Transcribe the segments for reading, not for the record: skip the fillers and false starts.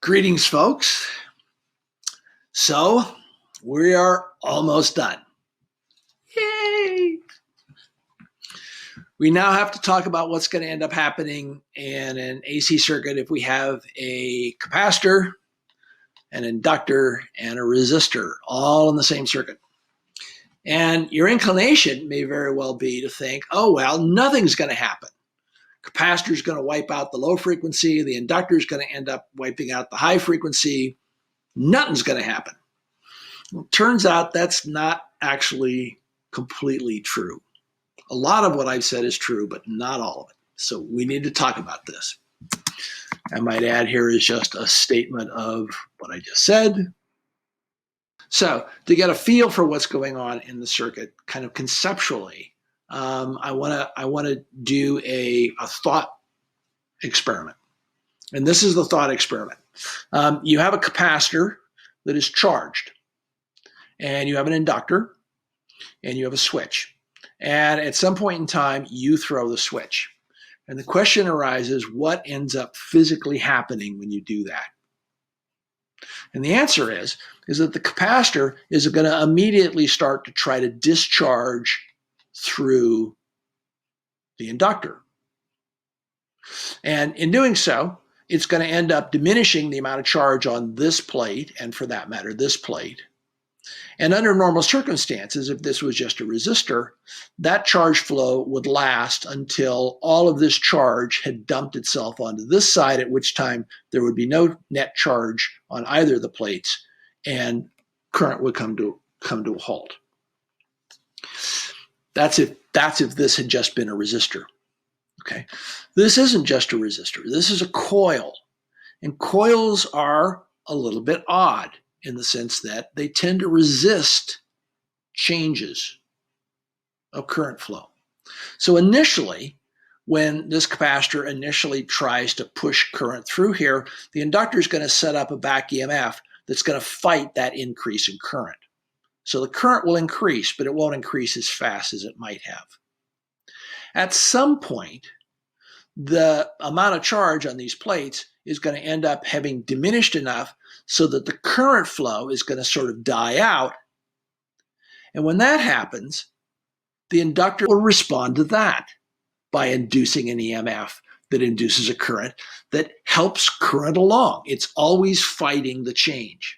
Greetings, folks. So we are almost done. Yay! We now have to talk about what's going to end up happening in an AC circuit if we have a capacitor, an inductor, and a resistor all in the same circuit. And your inclination may very well be to think, oh, well, nothing's going to happen. Capacitor is going to wipe out the low frequency. The inductor is going to end up wiping out the high frequency. Nothing's going to happen. Well, it turns out that's not actually completely true. A lot of what I've said is true, but not all of it. So we need to talk about this. I might add here is just a statement of what I just said. So to get a feel for what's going on in the circuit, kind of conceptually, I want to do a thought experiment. And this is the thought experiment. You have a capacitor that is charged, and you have an inductor, and you have a switch. And at some point in time, you throw the switch. And the question arises, what ends up physically happening when you do that? And the answer is that the capacitor is going to immediately start to try to discharge through the inductor. And in doing so, it's going to end up diminishing the amount of charge on this plate, and for that matter, this plate. And under normal circumstances, if this was just a resistor, that charge flow would last until all of this charge had dumped itself onto this side, at which time there would be no net charge on either of the plates, and current would come to a halt. That's if this had just been a resistor. Okay, this isn't just a resistor. This is a coil, and coils are a little bit odd in the sense that they tend to resist changes of current flow. So initially, when this capacitor initially tries to push current through here, the inductor is going to set up a back EMF that's going to fight that increase in current. So the current will increase, but it won't increase as fast as it might have. At some point, the amount of charge on these plates is going to end up having diminished enough so that the current flow is going to sort of die out. And when that happens, the inductor will respond to that by inducing an EMF that induces a current that helps current along. It's always fighting the change.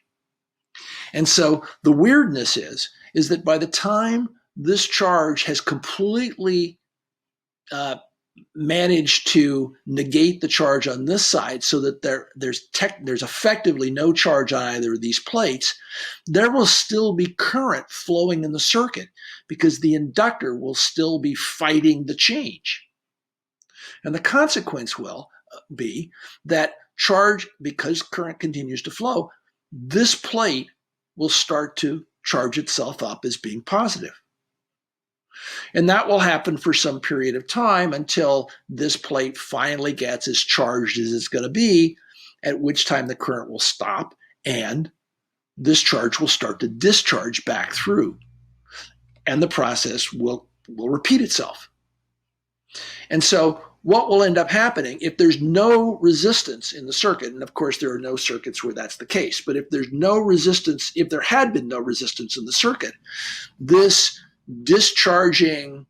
And so the weirdness is that by the time this charge has completely managed to negate the charge on this side so that there's effectively no charge on either of these plates, there will still be current flowing in the circuit because the inductor will still be fighting the change. And the consequence will be that charge, because current continues to flow, this plate will start to charge itself up as being positive. And that will happen for some period of time until this plate finally gets as charged as it's going to be, at which time the current will stop and this charge will start to discharge back through. And the process will repeat itself. And so what will end up happening if there's no resistance in the circuit, and of course there are no circuits where that's the case, but if there's no resistance, if there had been no resistance in the circuit, this discharging,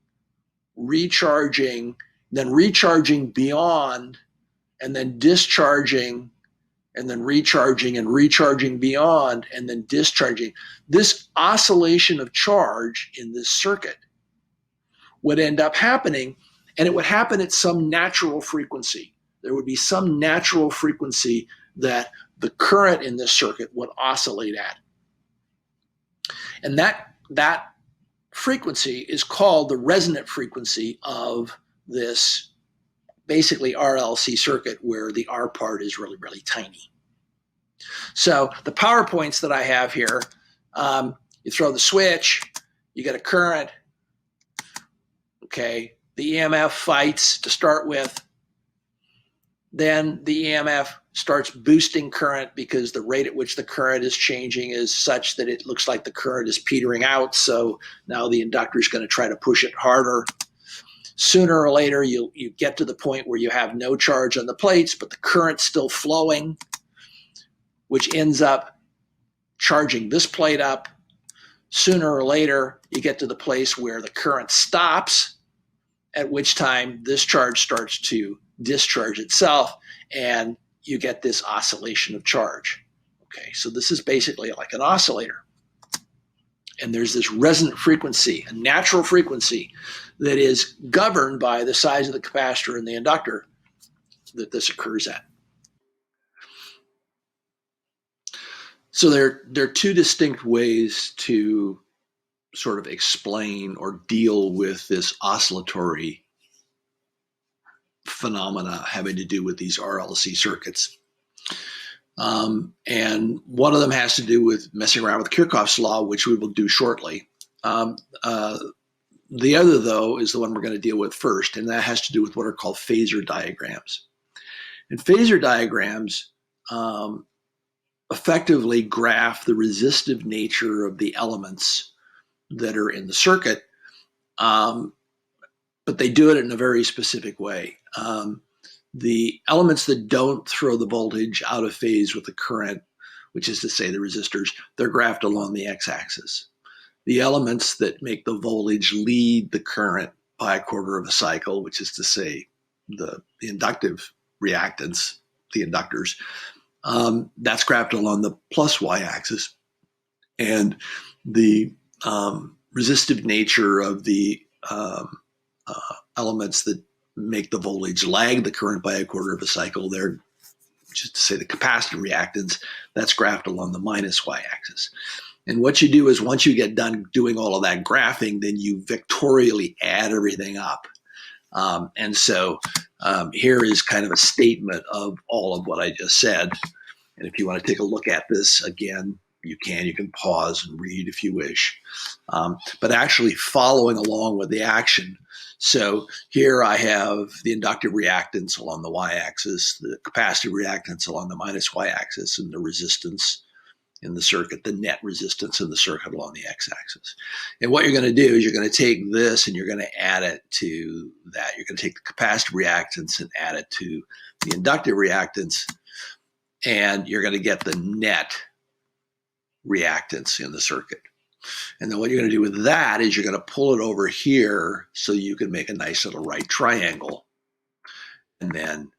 recharging, then recharging beyond, and then discharging, and then recharging and recharging beyond, and then discharging. This oscillation of charge in this circuit would end up happening, and it would happen at some natural frequency. There would be some natural frequency that the current in this circuit would oscillate at. And that frequency is called the resonant frequency of this basically RLC circuit, where the R part is really, really tiny. So the PowerPoints that I have here, you throw the switch, you get a current, okay, the EMF fights to start with, then the EMF starts boosting current because the rate at which the current is changing is such that it looks like the current is petering out. So now the inductor is going to try to push it harder. Sooner or later, you get to the point where you have no charge on the plates, but the current's still flowing. which ends up charging this plate up. Sooner or later, you get to the place where the current stops, at which time this charge starts to discharge itself, and you get this oscillation of charge. Okay, so this is basically like an oscillator. And there's this resonant frequency, a natural frequency, that is governed by the size of the capacitor and the inductor that this occurs at. So there are two distinct ways to sort of explain or deal with this oscillatory phenomena having to do with these RLC circuits. And one of them has to do with messing around with Kirchhoff's law, which we will do shortly. The other, though, is the one we're going to deal with first, and that has to do with what are called phasor diagrams. And phasor diagrams effectively graph the resistive nature of the elements that are in the circuit, but they do it in a very specific way. The elements that don't throw the voltage out of phase with the current, which is to say the resistors, they're graphed along the x-axis. The elements that make the voltage lead the current by a quarter of a cycle, which is to say the inductive reactance, the inductors, that's graphed along the plus y-axis. And the resistive nature of the elements that make the voltage lag the current by a quarter of a cycle, they're, just to say the capacitive reactance, that's graphed along the minus y-axis. And what you do is once you get done doing all of that graphing, then you vectorially add everything up. And so here is kind of a statement of all of what I just said. And if you want to take a look at this again, you can pause and read if you wish. But actually following along with the action. So here I have the inductive reactance along the y-axis, the capacitive reactance along the minus y-axis, and the resistance in the circuit, the net resistance in the circuit along the x-axis. And what you're going to do is you're going to take this and you're going to add it to that. You're going to take the capacitive reactance and add it to the inductive reactance, and you're going to get the net reactance in the circuit. And then what you're going to do with that is you're going to pull it over here so you can make a nice little right triangle. And then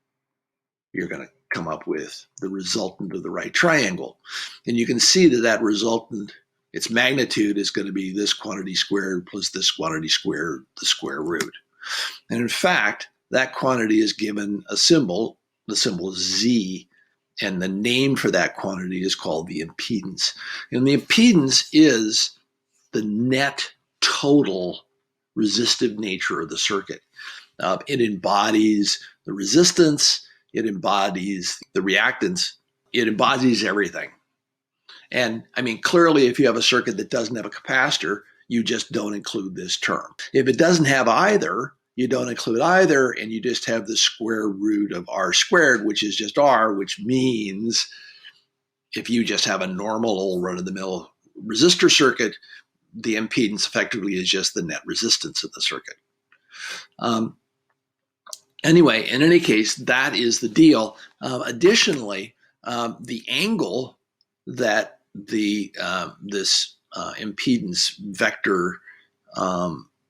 you're going to come up with the resultant of the right triangle. And you can see that that resultant, its magnitude is going to be this quantity squared plus this quantity squared, the square root. And in fact, that quantity is given a symbol, the symbol is Z, and the name for that quantity is called the impedance. And the impedance is the net total resistive nature of the circuit. It embodies the resistance, it embodies the reactance, it embodies everything. And I mean, clearly, if you have a circuit that doesn't have a capacitor, you just don't include this term. If it doesn't have either, you don't include either, and you just have the square root of R squared, which is just R, which means if you just have a normal old run-of-the-mill resistor circuit, the impedance effectively is just the net resistance of the circuit. Anyway, in any case, that is the deal. Additionally, the angle that this impedance vector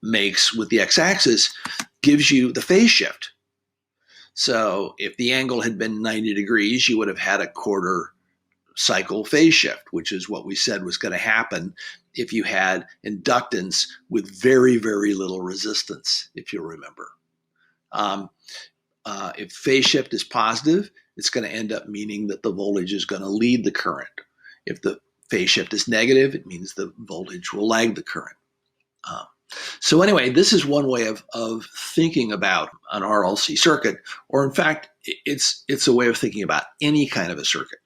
makes with the x-axis gives you the phase shift. So if the angle had been 90 degrees, you would have had a quarter cycle phase shift, which is what we said was going to happen if you had inductance with very, very little resistance, if you'll remember. If phase shift is positive, it's going to end up meaning that the voltage is going to lead the current. If the phase shift is negative, it means the voltage will lag the current. So anyway, this is one way of thinking about an RLC circuit, or in fact, it's a way of thinking about any kind of a circuit.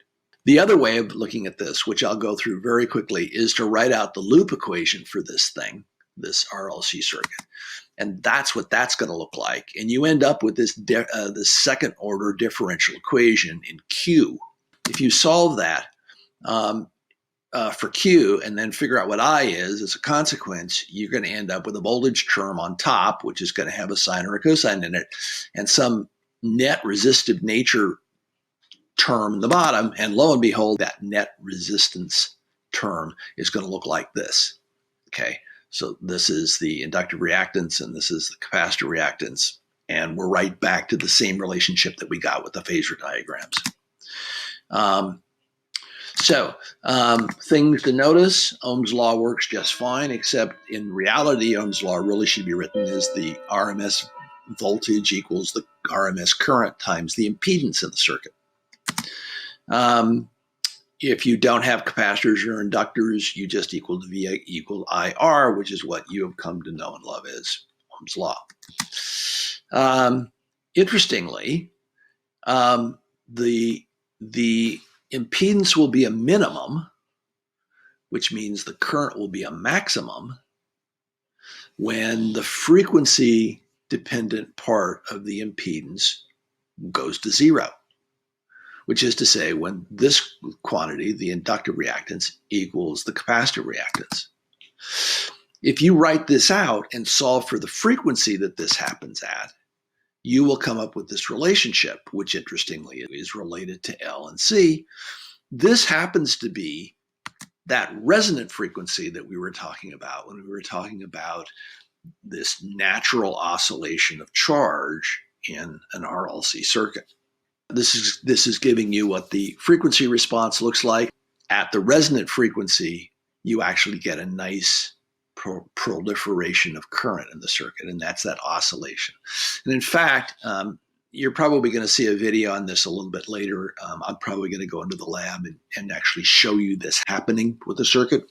The other way of looking at this, which I'll go through very quickly, is to write out the loop equation for this thing, this RLC circuit. And that's what that's going to look like. And you end up with this second order differential equation in Q. If you solve that for Q and then figure out what I is, as a consequence, you're going to end up with a voltage term on top, which is going to have a sine or a cosine in it, and some net resistive nature term in the bottom, and lo and behold, that net resistance term is going to look like this. Okay, so this is the inductive reactance, and this is the capacitor reactance, and we're right back to the same relationship that we got with the phasor diagrams. Things to notice: Ohm's law works just fine, except in reality, Ohm's law really should be written as the RMS voltage equals the RMS current times the impedance in the circuit. If you don't have capacitors or inductors, you just equal to V equal IR, which is what you have come to know and love as Ohm's law. Interestingly, the impedance will be a minimum, which means the current will be a maximum, when the frequency dependent part of the impedance goes to zero, which is to say when this quantity, the inductive reactance, equals the capacitor reactance. If you write this out and solve for the frequency that this happens at, you will come up with this relationship, which interestingly is related to L and C. This happens to be that resonant frequency that we were talking about when we were talking about this natural oscillation of charge in an RLC circuit. This is giving you what the frequency response looks like. At the resonant frequency, you actually get a nice proliferation of current in the circuit, and that's that oscillation. And in fact, you're probably going to see a video on this a little bit later. I'm probably going to go into the lab and actually show you this happening with the circuit.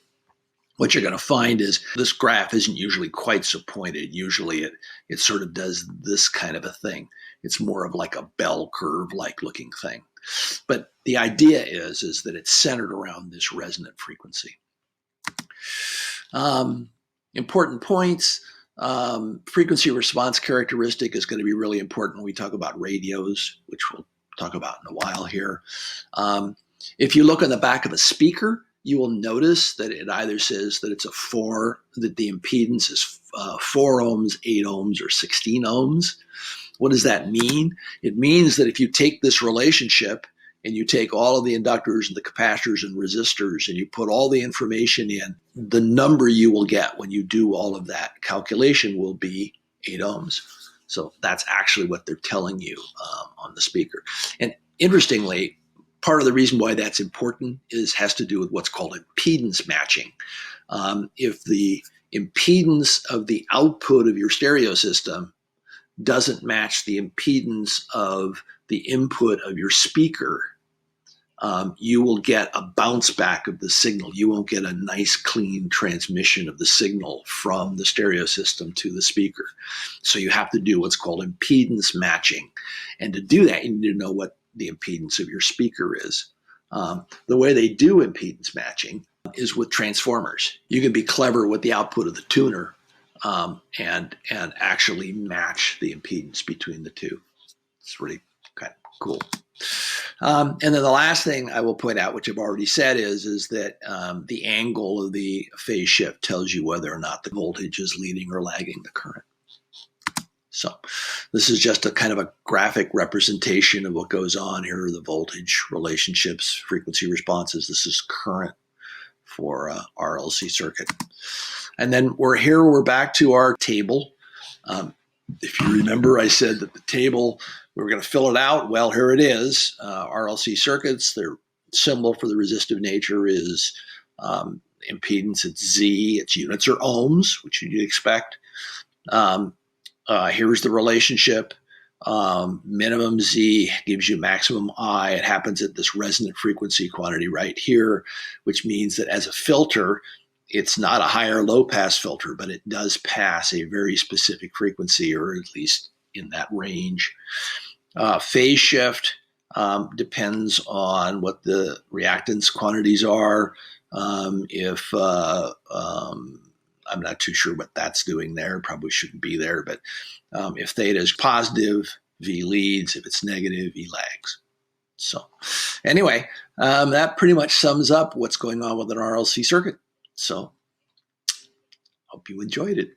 What you're going to find is this graph isn't usually quite so pointed. Usually it sort of does this kind of a thing. It's more of like a bell curve-like looking thing. But the idea is that it's centered around this resonant frequency. Important points. Frequency response characteristic is going to be really important when we talk about radios, which we'll talk about in a while here. If you look on the back of a speaker, you will notice that it either says that it's that the impedance is 4 ohms, 8 ohms, or 16 ohms. What does that mean? It means that if you take this relationship and you take all of the inductors and the capacitors and resistors and you put all the information in, the number you will get when you do all of that calculation will be 8 ohms. So that's actually what they're telling you on the speaker. And interestingly, part of the reason why that's important has to do with what's called impedance matching. If the impedance of the output of your stereo system doesn't match the impedance of the input of your speaker, you will get a bounce back of the signal. You won't get a nice clean transmission of the signal from the stereo system to the speaker. So you have to do what's called impedance matching. And to do that, you need to know what the impedance of your speaker is. The way they do impedance matching is with transformers. You can be clever with the output of the tuner and actually match the impedance between the two. It's really kind of cool. And then the last thing I will point out, which I've already said, is that the angle of the phase shift tells you whether or not the voltage is leading or lagging the current. So this is just a kind of a graphic representation of what goes on here, the voltage relationships, frequency responses. This is current for RLC circuit. And then we're back to our table. If you remember, I said that the table, we were going to fill it out. Well, here it is. RLC circuits, their symbol for the resistive nature is impedance. It's Z. Its units are ohms, which you'd expect. Here's the relationship. Minimum Z gives you maximum I. It happens at this resonant frequency quantity right here, which means that as a filter, it's not a high or low pass filter, but it does pass a very specific frequency, or at least in that range. Phase shift depends on what the reactance quantities are. I'm not too sure what that's doing there. Probably shouldn't be there, but if theta is positive, V leads. If it's negative, V lags. So anyway, that pretty much sums up what's going on with an RLC circuit. So hope you enjoyed it.